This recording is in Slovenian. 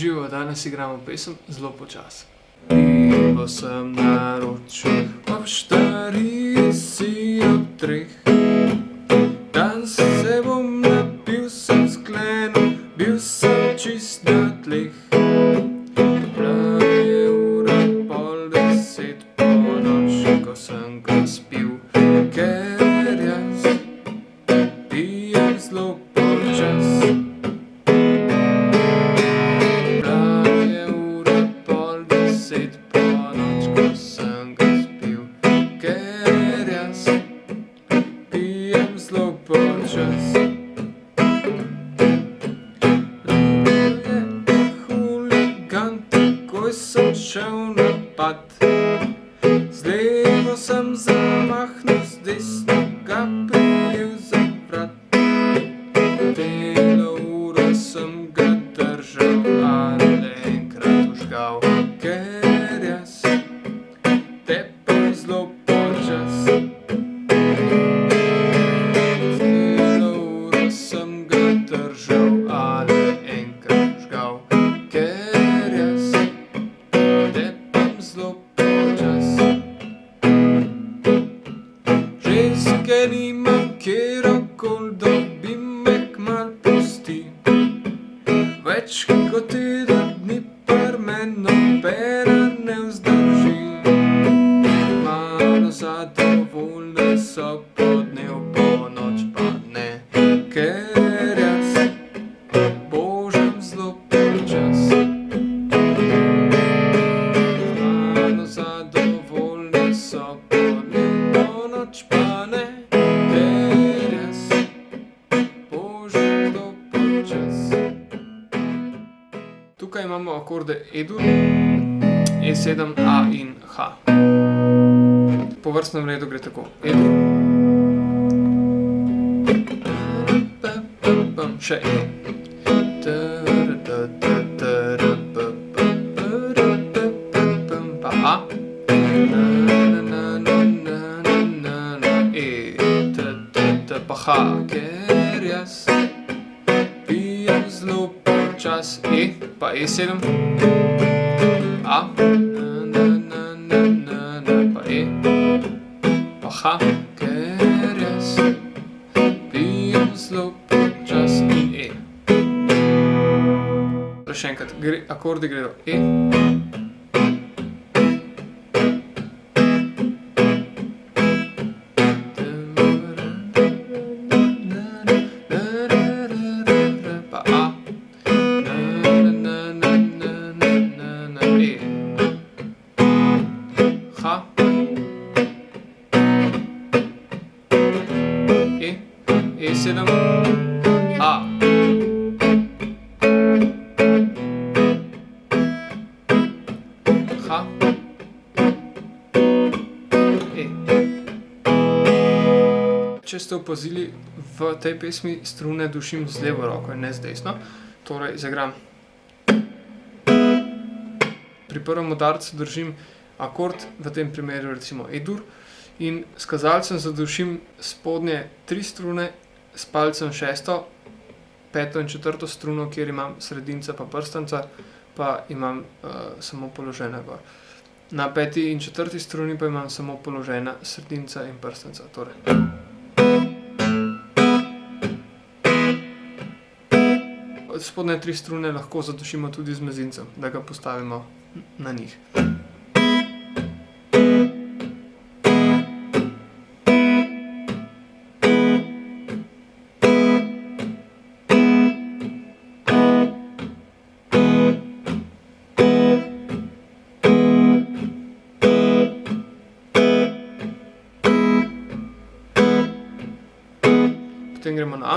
Živijo, danes igramo pesem zelo počasi. Pivo sem naročil ob 4, si ob 3. Dan se bom napil, sem sklenil, bil sem čist na tleh. Bila je ura 9:30 ponoči, ko sem ga spil, ker jaz pijem zelo počasi. Takoj sem šel napad, z levo sem zamahnil, z desno ga prijel za vrat. Celo uro sem ga držal, a le enkrat vžgal, ker jaz tepem zelo počasi. Celo uro sem ga držal, a le enkrat vžgal, ker jaz tepem zelo počasi. Ženske nimam, kjerokoli dobim, me kmalu pusti. Več kot teden dni par me nobena ne vzdrži. Malo zadovoljne so podnev, ponoč pa ne, ker jaz božam zelo počasi. Malo zadovoljne so podnev, ponoč pa ne, ker jaz božam zelo počasi. Tukaj imamo akorde E-dur, E7, A in H. Po vrstnem redu gre tako: E-dur, še E, pa A, E, pa H, ker jaz pijem zelo počasi. E, pa E7, A, pa E, pa H, ker jaz pijem zelo počasi, in E. Še enkrat, akordi gredo E, pa A, E, H, E, E7, A, H, E. Če ste opazili, v tej pesmi strune dušim z levo roko in ne z desno. Torej zagram. Pri prvem udarcu držim akord, v tem primeru recimo E-dur, in s kazalcem zadušim spodnje 3 strune, s palcem 6., 5. in 4. struno, kjer imam sredinca pa prstanca, pa imam samo položena gor. Na 5. in 4. struni pa imam samo položena sredinca in prstanca. Torej. Spodnje 3 strune lahko zadušimo tudi z mezincem, da ga postavimo na njih. Potem gremo na A.